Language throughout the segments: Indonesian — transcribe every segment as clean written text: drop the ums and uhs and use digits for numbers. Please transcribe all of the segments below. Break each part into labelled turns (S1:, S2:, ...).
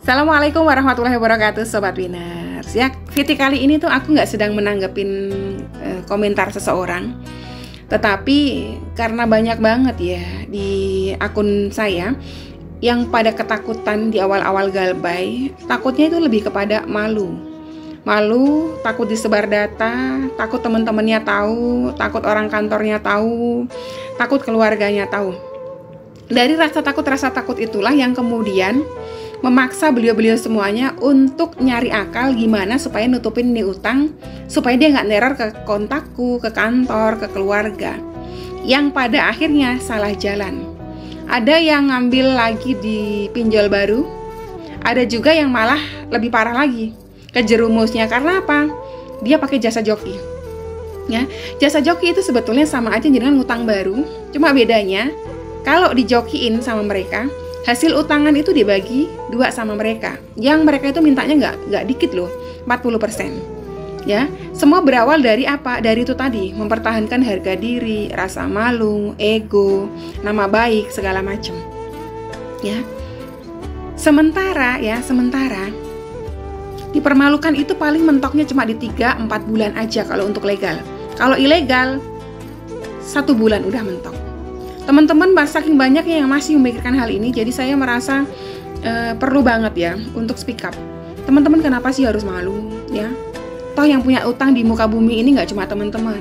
S1: Assalamualaikum warahmatullahi wabarakatuh, Sobat Winners. Ya, video kali ini tuh aku nggak sedang menanggepin komentar seseorang, tetapi karena banyak banget ya di akun saya yang pada ketakutan di awal-awal galbay. Takutnya itu lebih kepada malu, takut disebar data, takut teman-temannya tahu, takut orang kantornya tahu, takut keluarganya tahu. Dari rasa takut itulah yang kemudian memaksa beliau-beliau semuanya untuk nyari akal gimana supaya nutupin nih utang, supaya dia nggak neror ke kontakku, ke kantor, ke keluarga, yang pada akhirnya salah jalan. Ada yang ngambil lagi di pinjol baru, ada juga yang malah lebih parah lagi, kejerumusnya. Karena apa? Dia pakai jasa joki. Ya, jasa joki itu sebetulnya sama aja dengan ngutang baru, cuma bedanya kalau dijokiin sama mereka, hasil utangan itu dibagi 2 sama mereka. Yang mereka itu mintanya nggak dikit loh, 40%. Ya, semua berawal dari apa? Dari itu tadi, mempertahankan harga diri, rasa malu, ego, nama baik, segala macam. Ya. Sementara dipermalukan itu paling mentoknya cuma di 3-4 bulan aja kalau untuk legal. Kalau ilegal 1 bulan udah mentok. Teman-teman saking banyaknya yang masih memikirkan hal ini, jadi saya merasa perlu banget ya untuk speak up. Teman-teman kenapa sih harus malu ya? Toh yang punya utang di muka bumi ini nggak cuma teman-teman.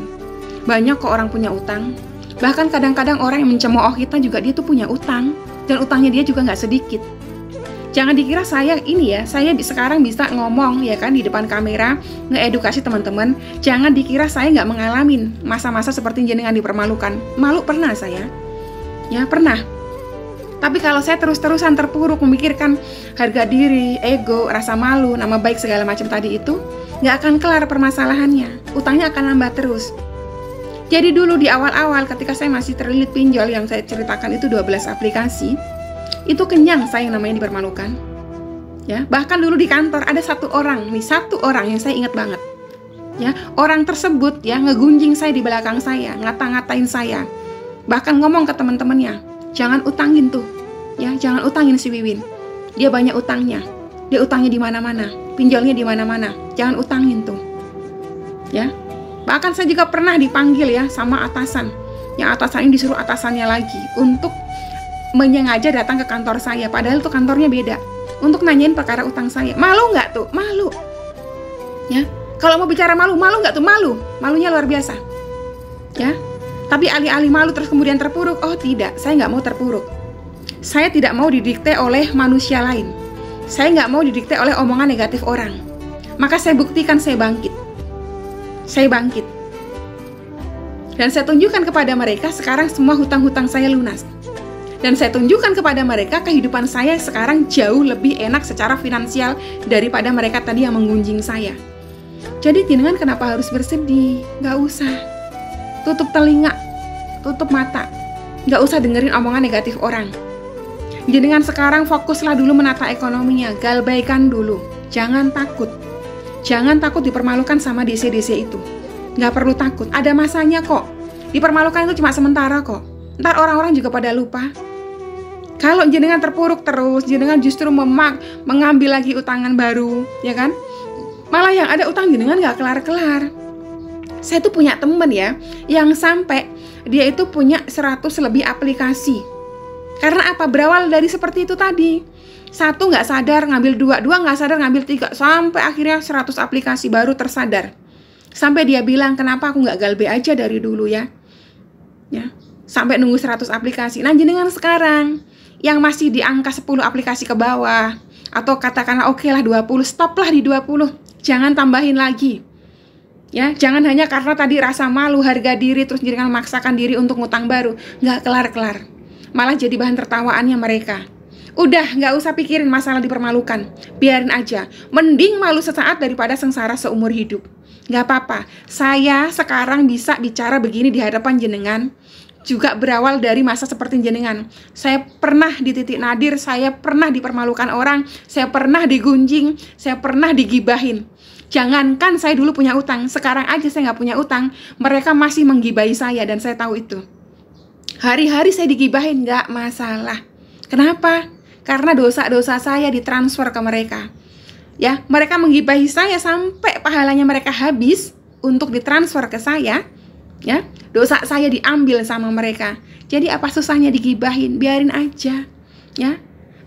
S1: Banyak kok orang punya utang. Bahkan kadang-kadang orang yang mencemooh kita juga dia tuh punya utang. Dan utangnya dia juga nggak sedikit. Jangan dikira saya sekarang bisa ngomong ya kan di depan kamera, ngeedukasi teman-teman. Jangan dikira saya nggak mengalami masa-masa seperti jenengan dipermalukan. Malu pernah saya. Ya pernah. Tapi kalau saya terus-terusan terpuruk memikirkan harga diri, ego, rasa malu, nama baik segala macam tadi itu, nggak akan kelar permasalahannya. Utangnya akan nambah terus. Jadi dulu di awal-awal ketika saya masih terlilit pinjol yang saya ceritakan itu 12 aplikasi, itu kenyang saya yang namanya dipermalukan. Ya, bahkan dulu di kantor ada satu orang yang saya ingat banget. Ya, orang tersebut ya ngegunjing saya di belakang saya, ngata-ngatain saya. Bahkan ngomong ke teman-temannya, jangan utangin tuh, ya jangan utangin si Wiwin. Dia banyak utangnya, dia utangnya di mana-mana, pinjolnya di mana-mana, jangan utangin tuh, ya. Bahkan saya juga pernah dipanggil ya sama atasan, yang atasan ini disuruh atasannya lagi untuk menyengaja datang ke kantor saya, padahal tuh kantornya beda, untuk nanyain perkara utang saya. Malu nggak tuh? Malu, ya. Kalau mau bicara malu nggak tuh? Malunya luar biasa, ya. Tapi alih-alih malu terus kemudian terpuruk. Oh tidak, saya nggak mau terpuruk. Saya tidak mau didikte oleh manusia lain. Saya nggak mau didikte oleh omongan negatif orang. Maka saya buktikan saya bangkit. Dan saya tunjukkan kepada mereka sekarang semua hutang-hutang saya lunas. Dan saya tunjukkan kepada mereka kehidupan saya sekarang jauh lebih enak secara finansial daripada mereka tadi yang menggunjing saya. Jadi jenengan kenapa harus bersedih? Nggak usah. Tutup telinga, tutup mata, nggak usah dengerin omongan negatif orang. Jenengan sekarang fokuslah dulu menata ekonominya, galbaikan dulu. Jangan takut dipermalukan sama DC-DC itu. Nggak perlu takut, ada masanya kok. Dipermalukan itu cuma sementara kok. Ntar orang-orang juga pada lupa. Kalau jenengan terpuruk terus, jenengan justru mengambil lagi utangan baru, ya kan? Malah yang ada utang jenengan nggak kelar-kelar. Saya tuh punya temen ya, yang sampai dia itu punya 100 lebih aplikasi. Karena apa? Berawal dari seperti itu tadi. 1 nggak sadar ngambil 2, 2 nggak sadar ngambil 3, sampai akhirnya 100 aplikasi baru tersadar. Sampai dia bilang, kenapa aku nggak galbe aja dari dulu ya? Ya, sampai nunggu 100 aplikasi. Nah jenengan sekarang yang masih di angka 10 aplikasi ke bawah, atau katakanlah oke lah 20, stoplah di 20, jangan tambahin lagi. Ya, jangan hanya karena tadi rasa malu, harga diri, terus jangan memaksakan diri untuk ngutang baru. Nggak kelar-kelar. Malah jadi bahan tertawaannya mereka. Udah, nggak usah pikirin masalah dipermalukan. Biarin aja. Mending malu sesaat daripada sengsara seumur hidup. Nggak apa-apa. Saya sekarang bisa bicara begini di hadapan jenengan. Juga berawal dari masa seperti jenengan. Saya pernah di titik nadir, saya pernah dipermalukan orang, saya pernah digunjing, saya pernah digibahin. Jangankan saya dulu punya utang, sekarang aja saya nggak punya utang, mereka masih menggibahi saya dan saya tahu itu. Hari-hari saya digibahin, nggak masalah. Kenapa? karena dosa-dosa saya ditransfer ke mereka. Ya, mereka menggibahi saya sampai pahalanya mereka habis untuk ditransfer ke saya. Ya, dosa saya diambil sama mereka. Jadi apa susahnya digibahin? Biarin aja. Ya.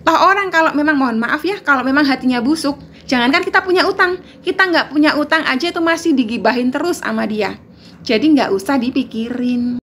S1: Toh orang kalau memang, mohon maaf ya, kalau memang hatinya busuk, jangankan kita punya utang, kita nggak punya utang aja itu masih digibahin terus sama dia. Jadi nggak usah dipikirin.